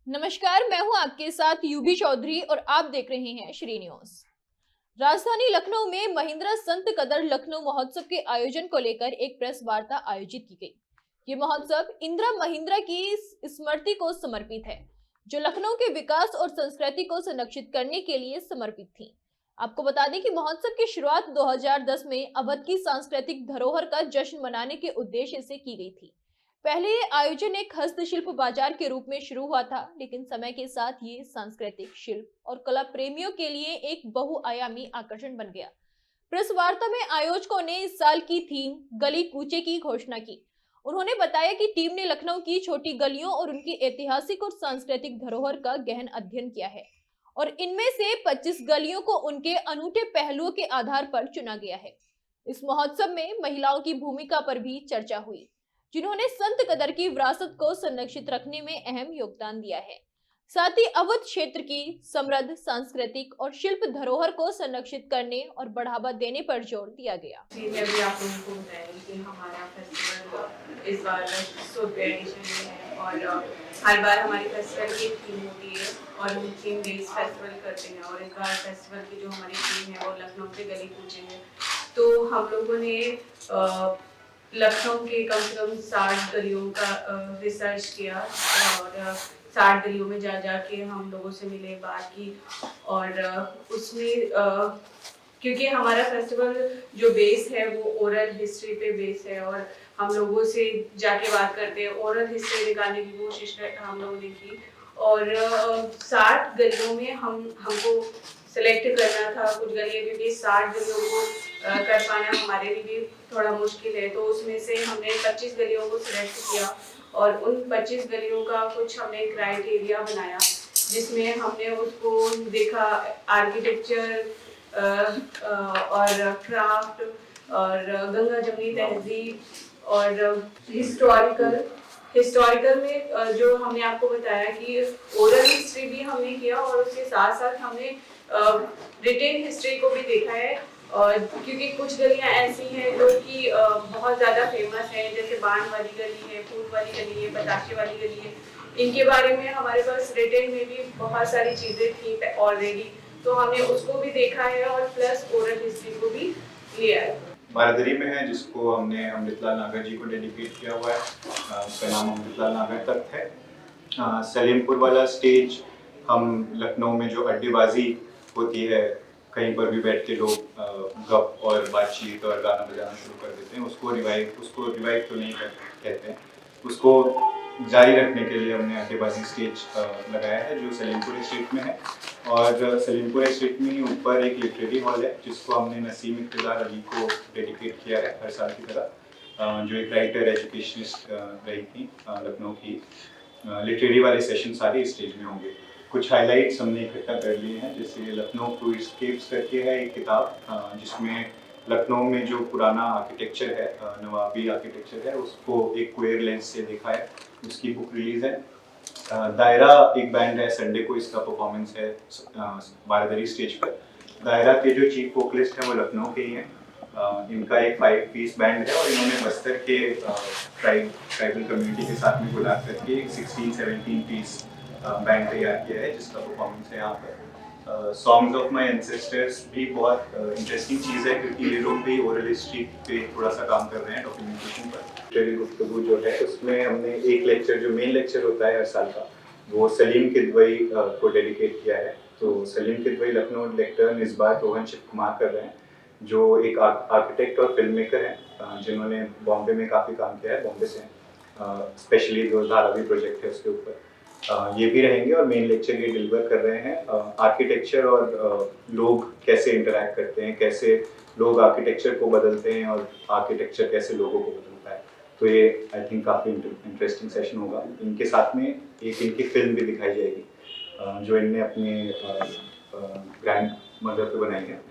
नमस्कार, मैं हूं आपके साथ यूबी चौधरी और आप देख रहे हैं श्री न्यूज। राजधानी लखनऊ में महिंद्रा संत कदर लखनऊ महोत्सव के आयोजन को लेकर एक प्रेस वार्ता आयोजित की गई। ये महोत्सव इंदिरा महिंद्रा की स्मृति को समर्पित है, जो लखनऊ के विकास और संस्कृति को संरक्षित करने के लिए समर्पित थी। आपको बता दें कि महोत्सव की शुरुआत 2010 में अवध की सांस्कृतिक धरोहर का जश्न मनाने के उद्देश्य से की गई थी। पहले ये आयोजन एक हस्तशिल्प बाजार के रूप में शुरू हुआ था, लेकिन समय के साथ ये सांस्कृतिक, शिल्प और कला प्रेमियों के लिए एक बहुआयामी आकर्षण बन गया। प्रेस वार्ता में आयोजकों ने इस साल की थीम गली कूचे की घोषणा की। उन्होंने बताया कि टीम ने लखनऊ की छोटी गलियों और उनकी ऐतिहासिक और सांस्कृतिक धरोहर का गहन अध्ययन किया है और इनमें से 25 गलियों को उनके अनूठे पहलुओं के आधार पर चुना गया है। इस महोत्सव में महिलाओं की भूमिका पर भी चर्चा हुई, जिन्होंने संत कदर की विरासत को संरक्षित रखने में अहम योगदान दिया है। साथ ही अवध क्षेत्र की समृद्ध सांस्कृतिक और शिल्प धरोहर को संरक्षित करने और बढ़ावा देने पर जोर दिया गया। जी, मैं भी आप लोगों को बताऊंगी कि हमारा फेस्टिवल इस बार 100वें एडिशन में है और हर बार हमारी फेस्टिवल की थीम होती है और हम थीम बेस्ड फेस्टिवल करते हैं और इस बार फेस्टिवल की जो हमारी थीम है वो लखनऊ के गली कूचे है। तो हम लोगों ने लखनऊ के कम से कम 60 गलियों का रिसर्च किया और 60 गलियों में जा के हम लोगों से मिले, बात की और उसमें क्योंकि हमारा फेस्टिवल जो बेस है वो ओरल हिस्ट्री पे बेस है और हम लोगों से जाके बात करते हैं, ओरल हिस्ट्री निकालने की कोशिश हम लोगों ने की और 60 गलियों में हमको सेलेक्ट करना था कुछ गलियाँ, क्योंकि 60 गलियों को कर पाना हमारे लिए भी थोड़ा मुश्किल है। तो उसमें से हमने 25 गलियों को सिलेक्ट किया और उन 25 गलियों का कुछ हमने क्राइटेरिया बनाया, जिसमें हमने उसको देखा आर्किटेक्चर और क्राफ्ट और गंगा जमुनी तहजीब और हिस्टोरिकल में जो हमने आपको बताया कि ओरल हिस्ट्री भी हमने किया और उसके साथ साथ हमने रिटेन हिस्ट्री को भी देखा है। क्योंकि कुछ गलियां ऐसी हैं जो कि बहुत ज़्यादा फेमस हैं, जैसे बाण वाली गली है, फूल वाली गली है, बताशे वाली गली है। इनके बारे में हमारे पास रिटेन में भी बहुत सारी चीज़ें थी ऑलरेडी, तो हमने उसको भी देखा है और प्लस ओरल हिस्ट्री को भी लिया है। बारादरी में है, जिसको हमने अमृतलाल नागर जी को डेडिकेट किया हुआ है। उसका नाम अमृतलाल नागर तख्त है। सलीमपुर वाला स्टेज हम लखनऊ में जो अड्डेबाजी होती है, कहीं पर भी बैठ के लोग गप और बातचीत और गाना बजाना शुरू कर देते हैं, उसको रिवाइव तो नहीं कहते हैं, उसको जारी रखने के लिए हमने अड्डेबाजी स्टेज लगाया है जो सलीमपुर स्ट्रीट में है। और सलीमपुर स्ट्रीट में ही ऊपर एक लिटरेरी हॉल है, जिसको हमने नसीम इक़्तिदार अली को डेडिकेट किया है हर साल की तरह, जो एक राइटर एजुकेशनिस्ट रही थी लखनऊ की। लिटरेरी वाले सेशन सारे स्टेज में होंगे। कुछ हाइलाइट्स हमने इकट्ठा कर लिए हैं, जैसे लखनऊ फ्लूइडस्केप्स करके है एक किताब, जिसमें लखनऊ में जो पुराना आर्किटेक्चर है, नवाबी आर्किटेक्चर है, उसको एक क्वेयर लेंस से देखा है, उसकी बुक रिलीज है। दायरा एक बैंड है, संडे को इसका परफॉर्मेंस है बारादरी स्टेज पर। दायरा के जो चीफ वोकलिस्ट हैं वो लखनऊ के ही हैं। इनका एक 5 पीस बैंड है और इन्होंने बस्तर के ट्राइबल कम्युनिटी के साथ में गुलाब करके 16-17 पीस बैंड तैयार किया है, जिसका परफॉर्मेंस है यहाँ पर। सॉन्ग्स ऑफ माई एंसेस्टर्स भी बहुत इंटरेस्टिंग चीज़ है, क्योंकि ये लोग भी ओरल हिस्ट्री पे थोड़ा सा काम कर रहे हैं डॉक्यूमेंटेशन पर। गुफ्तगू जो है उसमें हमने एक लेक्चर, जो मेन लेक्चर होता है हर साल का, वो सलीम किदवई को डेडिकेट किया है। तो सलीम किदवई लखनऊ लेक्चर इस बार रोहन शिव कुमार कर रहे हैं, जो एक आर्किटेक्ट और फिल्म मेकर हैं, जिन्होंने बॉम्बे में काफ़ी काम किया है, बॉम्बे से स्पेशली जो धारावी प्रोजेक्ट है उसके ऊपर। ये भी रहेंगे और मेन लेक्चर ये डिलीवर कर रहे हैं आर्किटेक्चर और लोग कैसे इंटरैक्ट करते हैं, कैसे लोग आर्किटेक्चर को बदलते हैं और आर्किटेक्चर कैसे लोगों को बदलता है। तो ये आई थिंक काफ़ी इंटरेस्टिंग सेशन होगा। इनके साथ में एक इनकी फिल्म भी दिखाई जाएगी, जो इनने अपने ग्रैंड मदर पे बनाई है।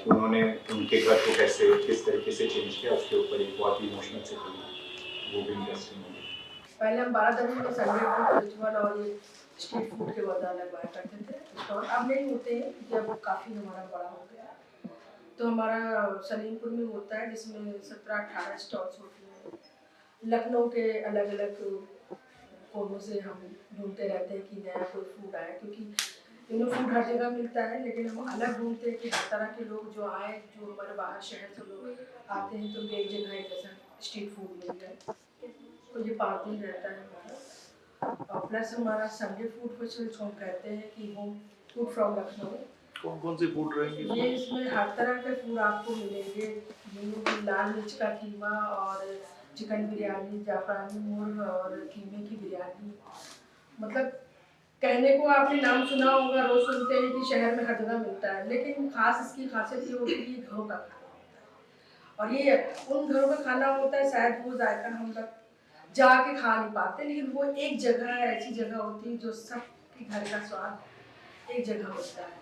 उन्होंने उनके घर को कैसे किस तरीके से चेंज किया, उसके ऊपर एक बहुत ही इमोशनल से फिल्म है, वो भी इंटरेस्टिंग होगी। पहले हम बारादरी में संडे फूड रिचुअल और ये स्ट्रीट फूड के बदला लगवाया करते थे और अब नहीं होते हैं, जब काफ़ी हमारा बड़ा हो गया। तो हमारा सलीमपुर में होता है, जिसमें 17-18 स्टॉल्स होती हैं लखनऊ के अलग अलग कोनों से हम ढूंढते रहते हैं कि नया कोई फूड आए, क्योंकि फूड हर जगह मिलता है, लेकिन हम अलग ढूंढते हैं कि हर तरह के लोग जो आए, जो हमारे बाहर शहर से लोग आते हैं, तो उनको एक जगह एक जैसा स्ट्रीट फूड मिल जाए। तो ये 5 दिन रहता है हमारा। और प्लस हमारा संडे फूड फेस्टिवल जिसको हम कहते हैं कि होम फूड फ्रॉम लखनऊ। कौन कौन से फूड रहेंगे? ये इसमें हर तरह के फूड आपको मिलेंगे, लाल मिर्च का कीमा और चिकन बिरयानी, जाफरानी मुर्ग और कीमे की बिरयानी। मतलब कहने को आपने नाम सुना होगा, रोज सुनते हैं कि शहर में हर जगह मिलता है, लेकिन खास इसकी खासियत ये होती है कि घरों का खाना होता है। और ये उन घरों का खाना होता है, शायद वो जायका हम लोग जाके खा नहीं पाते, लेकिन वो एक जगह ऐसी जगह होती है जो सबके घर का स्वाद एक जगह होता है,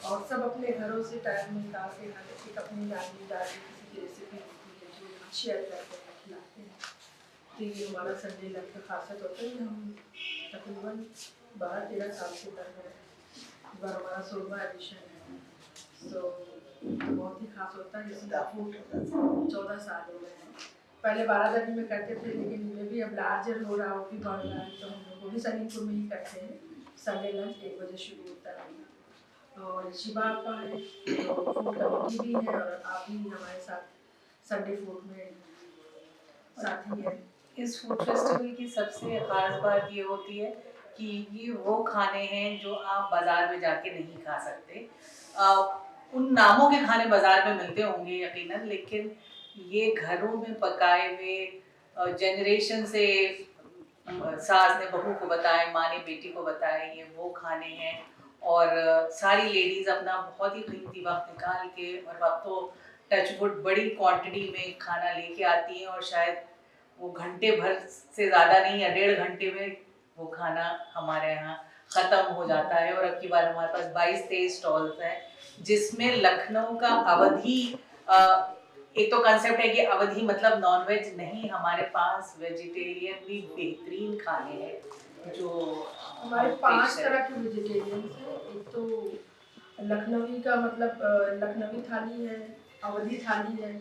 और सब अपने घरों से टाइम निकाल के खाने की अपनी नानी दादी किसी की रेसिपी होती है जो शेयर करते हैं, खिलाते हैं। तो ये हमारा संडे लंच का खासियत होता है। हम तकरीबन 12-13 साल से कर रहे हैं, इस बार हमारा 16वां एडिशन है, तो बहुत ही खास होता है। इसका फूड 14 साल हो गए हैं, पहले 12 दिन में करते थे, लेकिन इनमें भी अब लार्जर हो रहा, वो भी बढ़ रहा है, तो हम लोग वो भी सलीमपुर में ही करते हैं। संडे लंच 1 बजे शुरू होता है, और शिवा आपा है तो फूड कमेटी भी है, और आप भी हमारे साथ संडे फूड में साथी है। इस फूड फेस्टिवल की सबसे खास बात ये होती है कि ये वो खाने हैं जो आप बाजार में जाके नहीं खा सकते। उन नामों के खाने बाजार में मिलते होंगे यकीनन, लेकिन ये घरों में पकाए हुए, जनरेशन से सास ने बहू को बताए, माँ ने बेटी को बताए, ये वो खाने हैं। और सारी लेडीज अपना बहुत ही कीमती वक्त निकाल के, और अब तो टचवुड बड़ी क्वांटिटी में खाना लेके आती हैं, और शायद वो घंटे भर से ज़्यादा नहीं या 1.5 घंटे में वो खाना हमारे यहाँ ख़त्म हो जाता है। और अब की बार हमारे पास 22-23 स्टॉल्स हैं, जिसमें लखनऊ का अवधी, एक तो कंसेप्ट है कि अवधी मतलब नॉनवेज नहीं, हमारे पास वेजिटेरियन भी बेहतरीन खाने हैं जो हमारे 5 तरह के वेजिटेरियंस हैं। एक तो लखनवी का मतलब लखनवी थाली है, अवधी थाली है,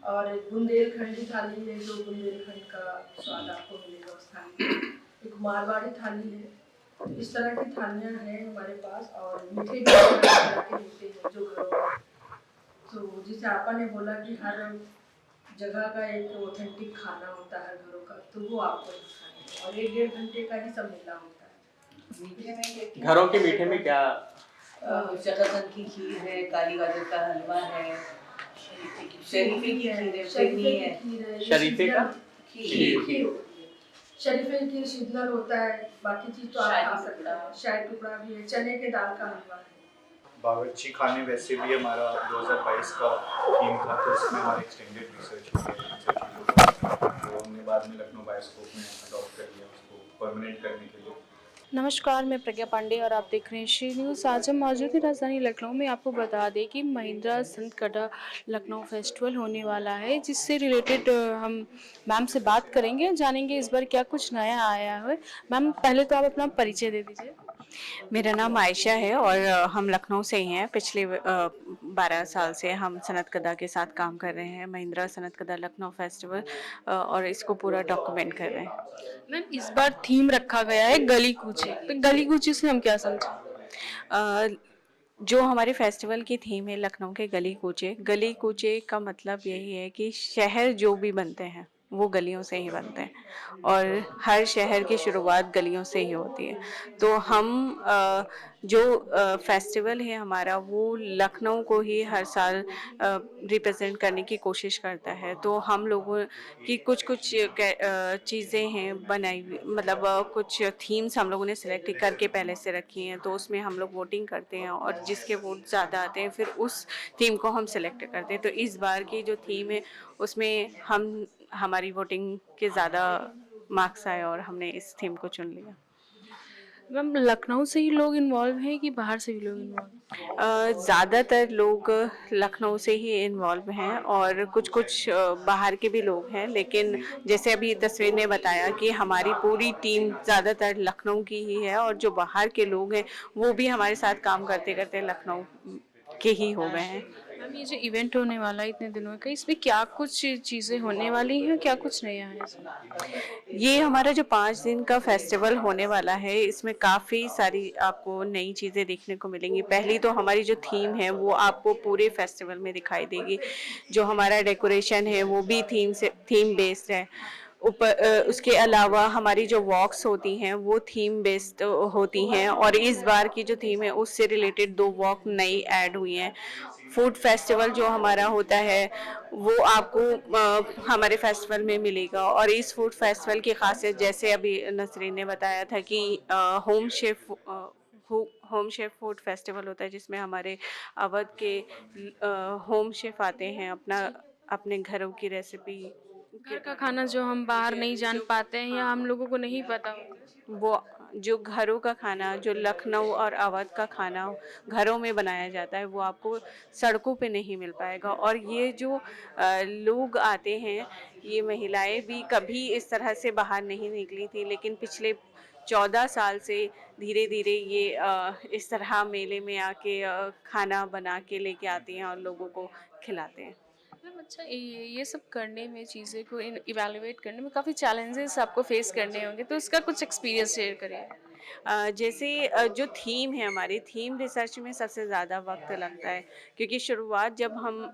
और बुंदेलखंडी थाली है जो बुंदेलखंड का स्वाद आपको मिलेगा उस थाली में, एक मारवाड़ी थाली है। तो इस तरह की थालियाँ हैं हमारे पास, और मीठे भी तरह के मिलते हैं जो घरों में। तो जैसे आपा ने बोला कि हर जगह का एक ऑथेंटिक खाना होता है घरों का, तो वो आपको खाना है, और 1-1.5 घंटे का ही सब मिलना होता है। मीठे में घरों के मीठे में क्या? शकरकंद की खीर है, काली गाजर का हलवा है, शरीफे की खीर है, फिरनी है, शरीफे का खीर, शरीफे की सीजनल होता है, बाकी चीज तो आप खा सकते हैं। शाही टुकड़ा भी है, चने के दाल का हलवा है। बावर्ची खाने वैसे भी हमारा 2022 का थीम था, तो इसमें हमारी एक्सटेंडेड रिसर्च हुई है इन सब चीज़ों पर, तो हमने बाद में लखनऊ बायोस्कोप में अडॉप्ट कर लिया उसको परमानेंट करने के लिए। नमस्कार, मैं प्रज्ञा पांडे और आप देख रहे हैं श्री न्यूज़। आज हम मौजूद हैं राजधानी लखनऊ में। आपको बता दें कि महिंद्रा संत कदा लखनऊ फेस्टिवल होने वाला है, जिससे रिलेटेड हम मैम से बात करेंगे, जानेंगे इस बार क्या कुछ नया आया है। मैम, पहले तो आप अपना परिचय दे दीजिए। मेरा नाम आयशा है और हम लखनऊ से ही हैं। पिछले 12 साल से हम सनत कदा के साथ काम कर रहे हैं, महिंद्रा सनत कदा लखनऊ फेस्टिवल, और इसको पूरा डॉक्यूमेंट कर रहे हैं। मैम, इस बार थीम रखा गया है गली कूचे, तो गली कूचे से हम क्या समझें? जो हमारे फेस्टिवल की थीम है लखनऊ के गली कूचे का मतलब यही है कि शहर जो भी बनते हैं वो गलियों से ही बनते हैं, और हर शहर की शुरुआत गलियों से ही होती है। तो हम जो फेस्टिवल है हमारा, वो लखनऊ को ही हर साल रिप्रेजेंट करने की कोशिश करता है। तो हम लोगों की कुछ चीज़ें हैं बनाई हुई, मतलब कुछ थीम्स हम लोगों ने सिलेक्ट करके पहले से रखी हैं, तो उसमें हम लोग वोटिंग करते हैं, और जिसके वोट ज़्यादा आते हैं फिर उस थीम को हम सिलेक्ट करते हैं। तो इस बार की जो थीम है उसमें हमारी वोटिंग के ज़्यादा मार्क्स आए और हमने इस थीम को चुन लिया। मैम, लखनऊ से ही लोग इन्वॉल्व हैं कि बाहर से भी लोग इन्वॉल्व? ज़्यादातर लोग लखनऊ से ही इन्वॉल्व हैं, और कुछ बाहर के भी लोग हैं, लेकिन जैसे अभी तस्वीर ने बताया कि हमारी पूरी टीम ज़्यादातर लखनऊ की ही है, और जो बाहर के लोग हैं वो भी हमारे साथ काम करते करते लखनऊ के ही हो गए हैं। मैम ये जो इवेंट होने वाला है इतने दिनों का, इसमें क्या कुछ चीज़ें होने वाली हैं, क्या कुछ नया है इसमें? ये हमारा जो 5 दिन का फेस्टिवल होने वाला है, इसमें काफ़ी सारी आपको नई चीज़ें देखने को मिलेंगी। पहली तो हमारी जो थीम है वो आपको पूरे फेस्टिवल में दिखाई देगी। जो हमारा डेकोरेशन है वो भी थीम बेस्ड है। उसके अलावा हमारी जो वॉक्स होती हैं वो थीम बेस्ड होती हैं, और इस बार की जो थीम है उससे रिलेटेड 2 वॉक नई ऐड हुई हैं। फूड फेस्टिवल जो हमारा होता है वो आपको हमारे फेस्टिवल में मिलेगा, और इस फूड फेस्टिवल की खासियत जैसे अभी नसरीन ने बताया था कि होम शेफ फूड फेस्टिवल होता है, जिसमें हमारे अवध के होम शेफ आते हैं अपने घरों की रेसिपी घर का खाना जो हम बाहर नहीं जान पाते हैं या हम लोगों को नहीं पता होता। वो जो घरों का खाना, जो लखनऊ और अवध का खाना घरों में बनाया जाता है, वो आपको सड़कों पे नहीं मिल पाएगा। और ये जो लोग आते हैं, ये महिलाएं भी कभी इस तरह से बाहर नहीं निकली थी, लेकिन पिछले 14 साल से धीरे धीरे ये इस तरह मेले में आके खाना बना के लेके आती हैं और लोगों को खिलाते हैं। मैम अच्छा, ये सब करने में, चीज़ें को इवेलुएट करने में काफ़ी चैलेंजेस आपको फेस करने होंगे, तो उसका कुछ एक्सपीरियंस शेयर करिए। जैसे जो थीम है, हमारी थीम रिसर्च में सबसे ज़्यादा वक्त लगता है, क्योंकि शुरुआत जब हम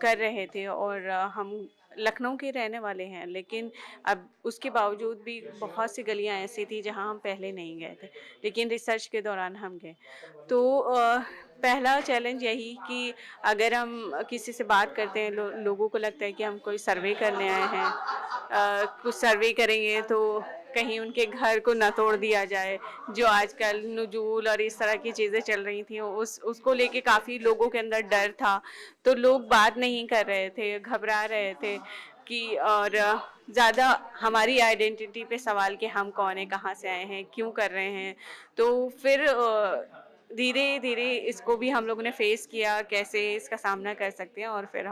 कर रहे थे, और हम लखनऊ के रहने वाले हैं, लेकिन अब उसके बावजूद भी बहुत सी गलियां ऐसी थी जहां हम पहले नहीं गए थे, लेकिन रिसर्च के दौरान हम गए। तो पहला चैलेंज यही कि अगर हम किसी से बात करते हैं, लोगों को लगता है कि हम कोई सर्वे करने आए हैं, कुछ सर्वे करेंगे तो कहीं उनके घर को ना तोड़ दिया जाए। जो आजकल नुजूल और इस तरह की चीज़ें चल रही थी, उसको लेके काफ़ी लोगों के अंदर डर था, तो लोग बात नहीं कर रहे थे, घबरा रहे थे कि, और ज़्यादा हमारी आइडेंटिटी पे सवाल कि हम कौन है, कहाँ से आए हैं, क्यों कर रहे हैं। तो फिर धीरे धीरे इसको भी हम लोगों ने फेस किया, कैसे इसका सामना कर सकते हैं, और फिर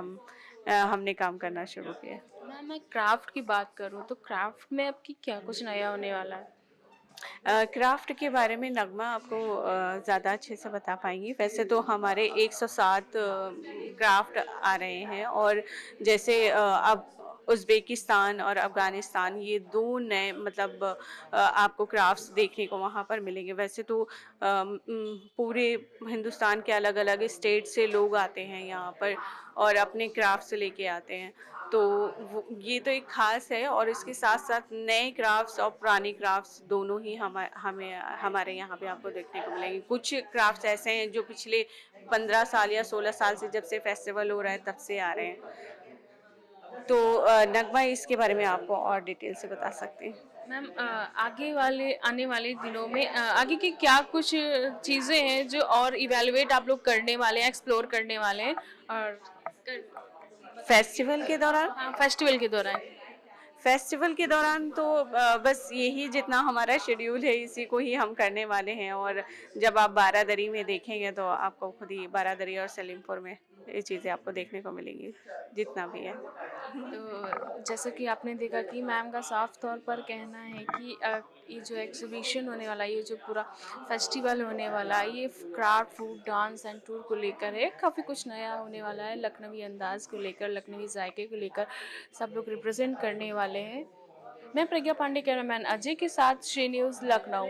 हमने काम करना शुरू किया। मैम मैं क्राफ्ट की बात करूँ तो क्राफ्ट में आपकी क्या कुछ नया होने वाला है? क्राफ्ट के बारे में नगमा आपको ज़्यादा अच्छे से बता पाएंगी। वैसे तो हमारे 107 क्राफ्ट आ रहे हैं, और जैसे अब उज़्बेकिस्तान और अफ़गानिस्तान, ये 2 नए मतलब आपको क्राफ्ट्स देखने को वहाँ पर मिलेंगे। वैसे तो पूरे हिंदुस्तान के अलग-अलग स्टेट से लोग आते हैं यहाँ पर और अपने क्राफ्ट्स लेके आते हैं। तो ये तो एक ख़ास है, और इसके साथ-साथ नए क्राफ्ट्स और पुराने क्राफ्ट्स दोनों ही हमारे यहाँ पे आपको देखने को मिलेंगे। कुछ क्राफ्ट्स ऐसे हैं जो पिछले 15 साल या 16 साल से, जब से फेस्टिवल हो रहा है तब से आ रहे हैं। तो नगमा इसके बारे में आपको और डिटेल से बता सकते हैं। मैम आने वाले दिनों में आगे की क्या कुछ चीज़ें हैं जो और इवेलुएट आप लोग करने वाले हैं, एक्सप्लोर करने वाले हैं और फेस्टिवल के दौरान फेस्टिवल के दौरान? फेस्टिवल के दौरान तो बस यही जितना हमारा शेड्यूल है इसी को ही हम करने वाले हैं, और जब आप बारादरी में देखेंगे तो आपको खुद ही बारादरी और सलीमपुर में ये चीज़ें आपको देखने को मिलेंगी, जितना भी है। तो जैसा कि आपने देखा कि मैम का साफ तौर पर कहना है कि ये जो एग्जीबिशन होने वाला है, ये जो पूरा फेस्टिवल होने वाला है, ये craft, food, dance and tour को लेकर है। काफ़ी कुछ नया होने वाला है, लखनवी अंदाज को लेकर, लखनवी जायके को लेकर सब लोग रिप्रेजेंट करने वाले हैं। मैं प्रज्ञा पांडे, कैमरामैन अजय के साथ श्री न्यूज़ लखनऊ।